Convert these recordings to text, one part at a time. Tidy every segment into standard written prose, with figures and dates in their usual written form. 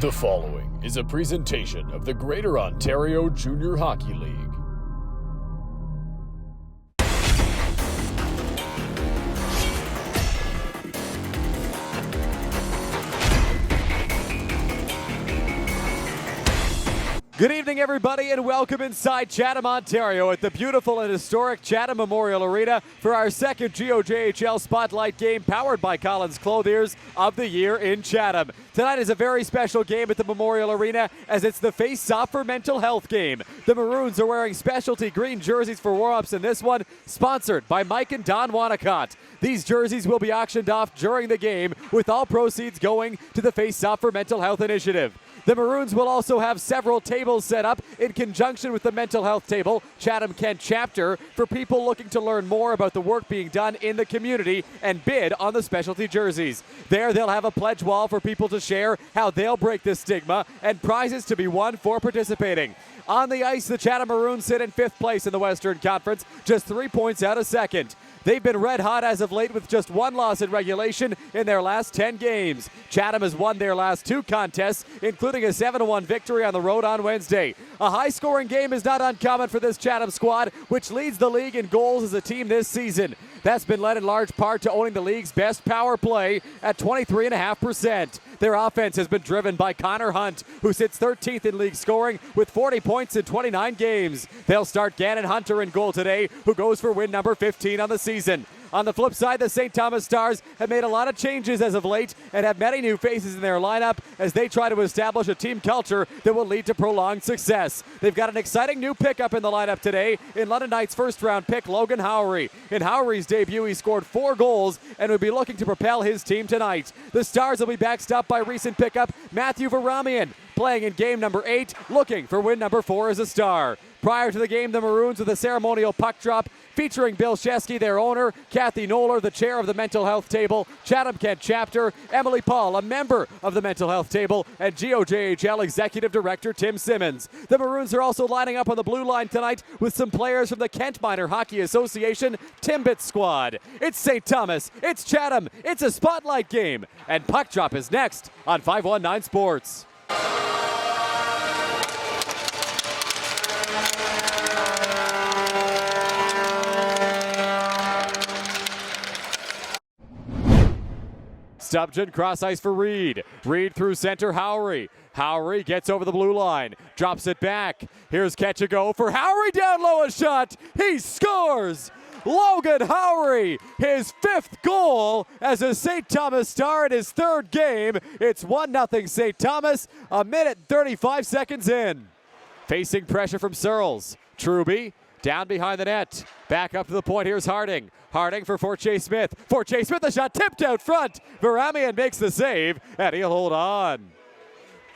The following is a presentation of the Greater Ontario Junior Hockey League. Good evening, everybody, and welcome inside Chatham, Ontario at the beautiful and historic Chatham Memorial Arena for our second GOJHL Spotlight game powered by Collins Clothiers of the year in Chatham. Tonight is a very special game at the Memorial Arena as it's the Faceoff for mental health game. The Maroons are wearing specialty green jerseys for warm-ups in this one, sponsored by Mike and Don Wanacott. These jerseys will be auctioned off during the game, with all proceeds going to the Faceoff for Mental Health initiative. The Maroons will also have several tables set up in conjunction with the mental health table, Chatham Kent chapter, for people looking to learn more about the work being done in the community and bid on the specialty jerseys. There, they'll have a pledge wall for people to share how they'll break this stigma and prizes to be won for participating. On the ice, the Chatham Maroons sit in 5th place in the Western Conference, just 3 points out of 2nd. They've been red hot as of late with just one loss in regulation in their last 10 games. Chatham has won their last 2 contests, including a 7-1 victory on the road on Wednesday. A high-scoring game is not uncommon for this Chatham squad, which leads the league in goals as a team this season. That's been led in large part to owning the league's best power play at 23.5%. Their offense has been driven by Connor Hunt, who sits 13th in league scoring with 40 points in 29 games. They'll start Gannon Hunter in goal today, who goes for win number 15 on the season. On the flip side, the St. Thomas Stars have made a lot of changes as of late and have many new faces in their lineup as they try to establish a team culture that will lead to prolonged success. They've got an exciting new pickup in the lineup today in London Knights' first-round pick, Logan Howery. In Howery's debut, he scored 4 goals and will be looking to propel his team tonight. The Stars will be backstopped by recent pickup Matthew Varamian, playing in game number 8, looking for win number 4 as a Star. Prior to the game, the Maroons with a ceremonial puck drop featuring Bill Shesky, their owner, Kathy Knoller, the chair of the mental health table, Chatham Kent chapter, Emily Paul, a member of the mental health table, and GOJHL executive director Tim Simmons. The Maroons are also lining up on the blue line tonight with some players from the Kent Minor Hockey Association Timbit squad. It's St. Thomas, it's Chatham, it's a spotlight game, and puck drop is next on 519 Sports. Stubgen cross ice for Reed. Reed through center, Howery. Howery gets over the blue line, drops it back. Here's catch a go for Howery, down low, a shot. He scores! Logan Howery, his 5th goal as a St. Thomas Star in his 3rd game. It's 1-0 St. Thomas, a minute 35 seconds in. Facing pressure from Searles. Truby down behind the net. Back up to the point. Here's Harding. Harding for Forte Smith. Forte Smith, the shot tipped out front. Varamian makes the save, and he'll hold on.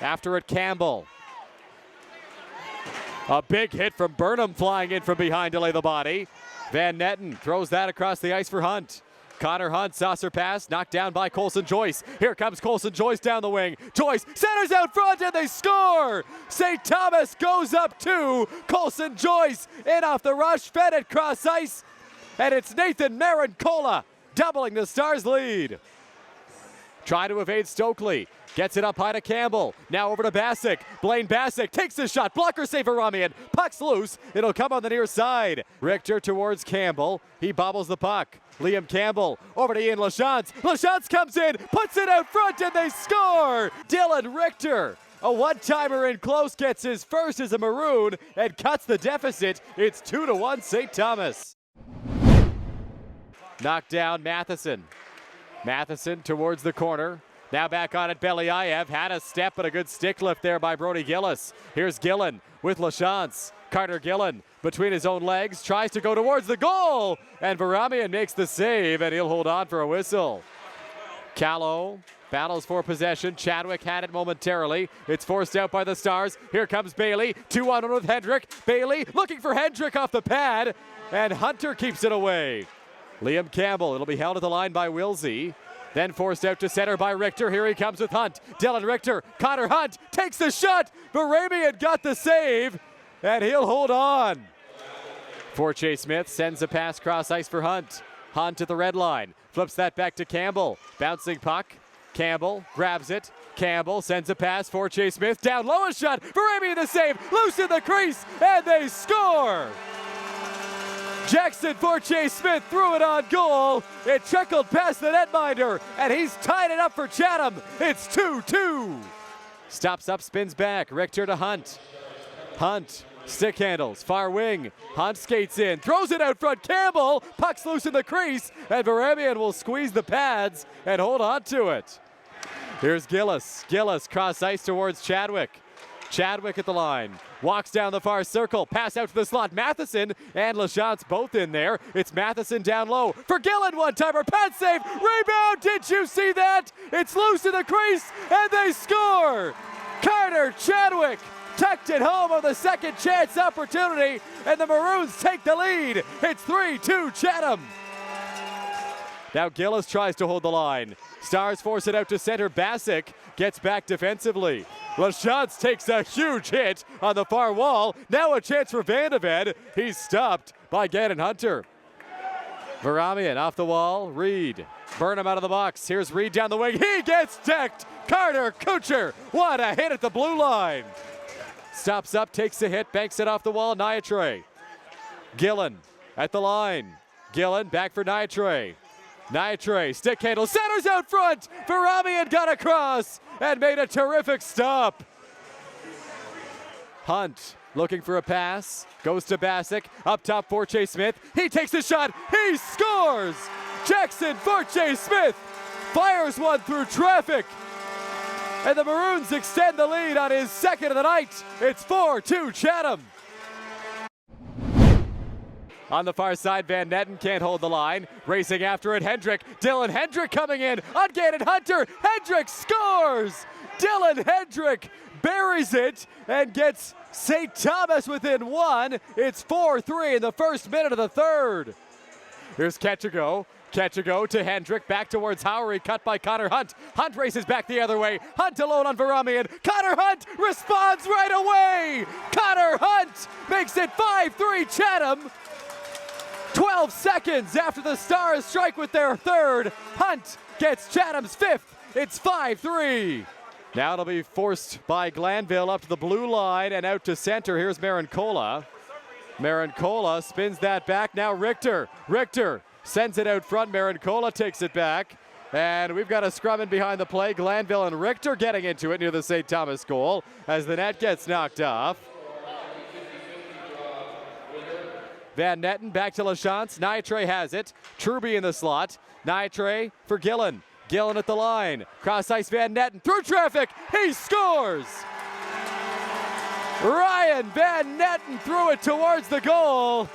After it, Campbell. A big hit from Burnham flying in from behind to lay the body. Van Netten throws that across the ice for Hunt. Connor Hunt, saucer pass, knocked down by Colson Joyce. Here comes Colson Joyce down the wing. Joyce centers out front and they score! St. Thomas goes up 2. Colson Joyce in off the rush, fed it cross ice. And it's Nathan Marincola doubling the Stars' lead. Trying to evade Stokely. Gets it up high to Campbell. Now over to Bassick. Blaine Bassick takes the shot. Blocker save for Ramian. Puck's loose. It'll come on the near side. Richter towards Campbell. He bobbles the puck. Liam Campbell over to Ian Lachance. Lachance comes in, puts it out front, and they score! Dylan Richter, a one-timer in close, gets his first as a Maroon and cuts the deficit. It's 2-1 St. Thomas. Knocked down Matheson. Matheson towards the corner. Now back on it, Belyayev had a step but a good stick lift there by Brody Gillis. Here's Gillen with Lachance. Carter Gillen between his own legs, tries to go towards the goal, and Varamian makes the save, and he'll hold on for a whistle. Callow battles for possession. Chadwick had it momentarily. It's forced out by the Stars. Here comes Bailey. 2-on-1 with Hendrick. Bailey looking for Hendrick off the pad, and Hunter keeps it away. Liam Campbell, it'll be held at the line by Wilsey. Then forced out to center by Richter. Here he comes with Hunt. Dylan Richter, Connor Hunt takes the shot. Varamian got the save, and he'll hold on. Forte Smith sends a pass cross ice for Hunt. Hunt at the red line. Flips that back to Campbell. Bouncing puck. Campbell grabs it. Campbell sends a pass for Chase Smith. Down low, a shot. Varamian the save. Loose in the crease. And they score. Jackson Forche Smith threw it on goal. It trickled past the netminder. And he's tied it up for Chatham. It's 2-2. Stops up, spins back. Richter to Hunt. Hunt. Stick handles, far wing. Hunt skates in, throws it out front. Campbell, puck's loose in the crease, and Varamian will squeeze the pads and hold on to it. Here's Gillis. Gillis cross ice towards Chadwick. Chadwick at the line. Walks down the far circle. Pass out to the slot. Matheson and LaChance both in there. It's Matheson down low. For Gillen, one-timer. Pad save. Rebound. Did you see that? It's loose in the crease, and they score. Carter Chadwick tucked it home on the second chance opportunity, and the Maroons take the lead. It's 3-2 Chatham. Now Gillis tries to hold the line. Stars force it out to center. Bassick gets back defensively. LaChance takes a huge hit on the far wall. Now a chance for Vandeved. He's stopped by Gannon Hunter. Varamian off the wall. Reed. Burnham out of the box. Here's Reed down the wing. He gets decked. Carter Kucher. What a hit at the blue line. Stops up, takes the hit, banks it off the wall. Niatre. Gillen at the line. Gillen back for Niatre. Niatre, stick handle, centers out front. Varamian got across and made a terrific stop. Hunt looking for a pass. Goes to Bassick. Up top, Forche Smith. He takes the shot. He scores! Jackson Forche Smith fires one through traffic. And the Maroons extend the lead on his second of the night. It's 4-2 Chatham. On the far side, Van Netten can't hold the line. Racing after it, Hendrick. Dylan Hendrick coming in. On Gannon Hunter. Hendrick scores! Dylan Hendrick buries it and gets St. Thomas within one. It's 4-3 in the first minute of the third. Here's Ketchigo. Ketchigo to Hendrick, back towards Howery, cut by Connor Hunt. Hunt races back the other way. Hunt alone on Varamian. Connor Hunt responds right away. Connor Hunt makes it 5-3 Chatham. 12 seconds after the Stars strike with their third. Hunt gets Chatham's fifth. It's 5-3. Now it'll be forced by Glanville up to the blue line and out to center. Here's Marincola. Marincola spins that back. Now Richter. Richter sends it out front. Marincola takes it back. And we've got a scrum in behind the play. Glanville and Richter getting into it near the St. Thomas goal as the net gets knocked off. Van Netten back to LaChance. Niatre has it. Truby in the slot. Niatre for Gillen. Gillen at the line. Cross ice Van Netten through traffic. He scores! Ryan Van Netten threw it towards the goal.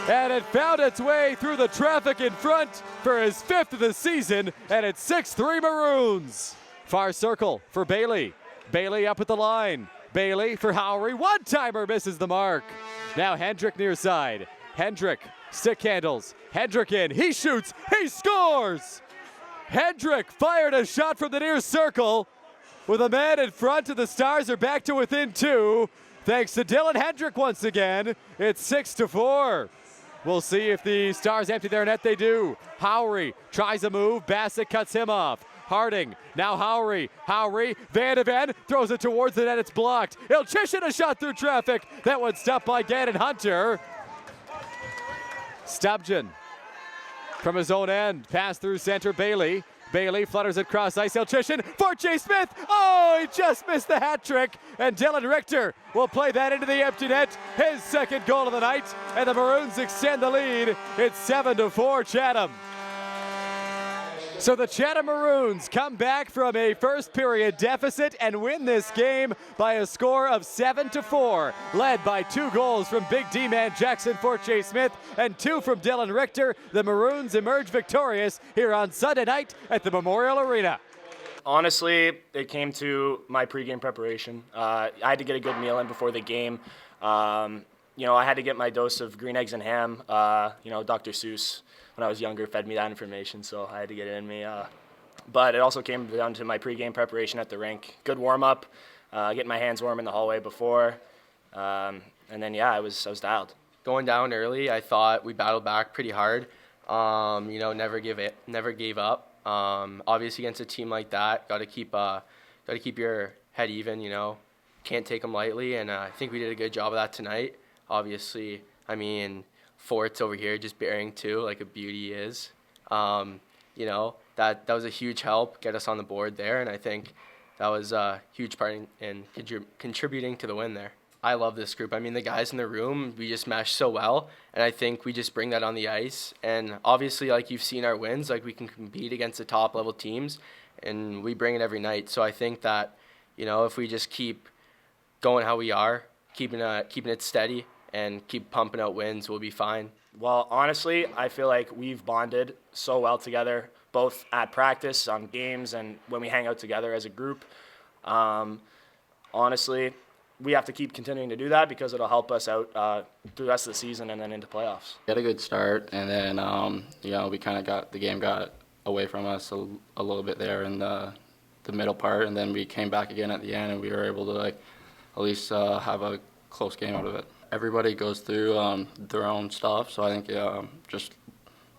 And it found its way through the traffic in front for his fifth of the season. And it's 6-3 Maroons. Far circle for Bailey. Bailey up at the line. Bailey for Howery. One-timer misses the mark. Now Hendrick near side. Hendrick, stick handles. Hendrick in, he shoots, he scores! Hendrick fired a shot from the near circle with a man in front, and the Stars are back to within two. Thanks to Dylan Hendrick once again. It's 6-4. We'll see if the Stars empty their net. They do. Howery tries a move. Bassick cuts him off. Harding, now Howery. Howery, Vandeved throws it towards the net. It's blocked. Ilchishin a shot through traffic. That one stopped by Gannon Hunter. Stubjan from his own end. Pass through center. Bailey. Bailey flutters it cross ice. Ilchishin for Chase Smith. Oh, he just missed the hat trick. And Dylan Richter will play that into the empty net. His second goal of the night. And the Maroons extend the lead. It's 7-4 Chatham. So the Chatham Maroons come back from a first period deficit and win this game by a score of 7-4, led by 2 goals from Big D-man Jackson Forche Smith and 2 from Dylan Richter. The Maroons emerge victorious here on Sunday night at the Memorial Arena. Honestly, it came to my pregame preparation. I had to get a good meal in before the game. I had to get my dose of green eggs and ham. Dr. Seuss, when I was younger, fed me that information, so I had to get it in me. But it also came down to my pregame preparation at the rink. Good warm-up, getting my hands warm in the hallway before, and then, I was dialed. Going down early, I thought we battled back pretty hard. Never gave up. Obviously, against a team like that, got to keep your head even. Can't take them lightly, and I think we did a good job of that tonight. Obviously, I mean, Fort's over here just bearing too, like a beauty is. That was a huge help, get us on the board there, and I think that was a huge part in contributing to the win there. I love this group. I mean, the guys in the room, we just mesh so well, and I think we just bring that on the ice. And obviously, like you've seen our wins, like we can compete against the top level teams, and we bring it every night. So I think that, if we just keep going how we are, keeping it steady, and keep pumping out wins, we'll be fine. Well, honestly, I feel like we've bonded so well together, both at practice, on games, and when we hang out together as a group. Honestly, we have to keep continuing to do that because it'll help us out through the rest of the season and then into playoffs. We had a good start, and then we kind of got away from us a little bit there in the middle part, and then we came back again at the end, and we were able to at least have a close game out of it. Everybody goes through their own stuff, so I think just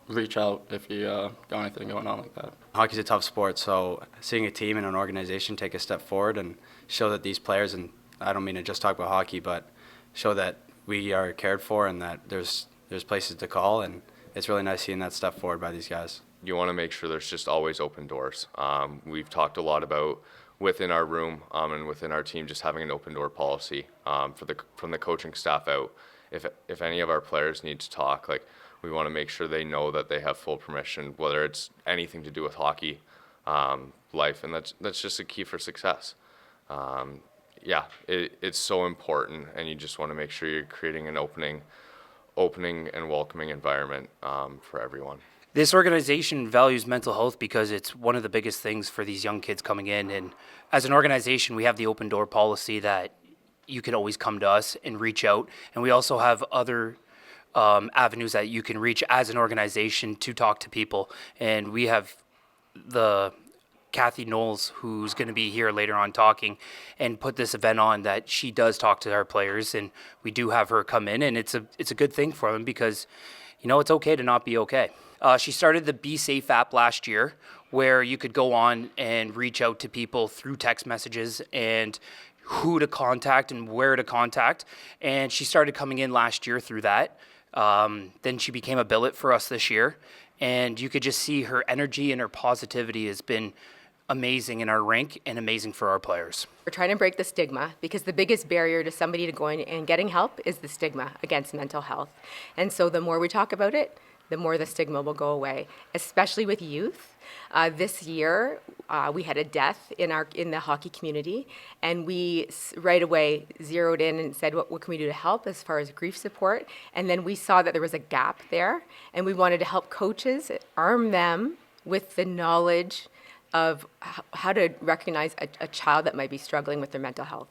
reach out if you got anything going on like that. Hockey's a tough sport, so seeing a team and an organization take a step forward and show that these players, and I don't mean to just talk about hockey, but show that we are cared for and that there's places to call, and it's really nice seeing that step forward by these guys. You want to make sure there's just always open doors. We've talked a lot about within our room and within our team just having an open door policy from the coaching staff out. If any of our players need to talk, we want to make sure they know that they have full permission, whether it's anything to do with hockey, life, and that's just a key for success. It's so important, and you just want to make sure you're creating an opening and welcoming environment for everyone. This organization values mental health because it's one of the biggest things for these young kids coming in. And as an organization, we have the open door policy that you can always come to us and reach out. And we also have other avenues that you can reach as an organization to talk to people. And we have the Kathy Knowles, who's going to be here later on talking, and put this event on that she does talk to our players, and we do have her come in, and it's a good thing for them because, it's okay to not be okay. She started the Be Safe app last year, where you could go on and reach out to people through text messages and who to contact and where to contact, and she started coming in last year through that. Then she became a billet for us this year, and you could just see her energy and her positivity has been amazing in our rink and amazing for our players. We're trying to break the stigma because the biggest barrier to somebody to going and getting help is the stigma against mental health. And so the more we talk about it, the more the stigma will go away, especially with youth. This year, we had a death in the hockey community, and we right away zeroed in and said, what can we do to help as far as grief support? And then we saw that there was a gap there, and we wanted to help coaches, arm them with the knowledge of how to recognize a child that might be struggling with their mental health.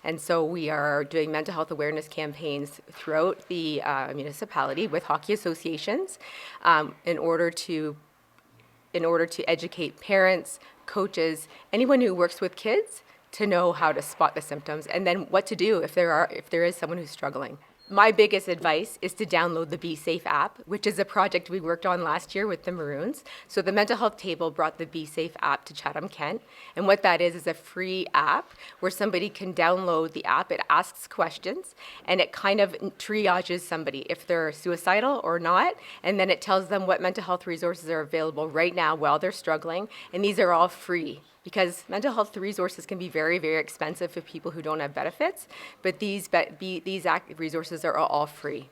And so we are doing mental health awareness campaigns throughout the municipality with hockey associations in order to educate parents, coaches, anyone who works with kids to know how to spot the symptoms and then what to do if there is someone who's struggling. My biggest advice is to download the Be Safe app, which is a project we worked on last year with the Maroons. So the Mental Health Table brought the Be Safe app to Chatham, Kent. And what that is a free app where somebody can download the app. It asks questions, and it kind of triages somebody if they're suicidal or not. And then it tells them what mental health resources are available right now while they're struggling. And these are all free, because mental health resources can be very, very expensive for people who don't have benefits, but these resources are all free.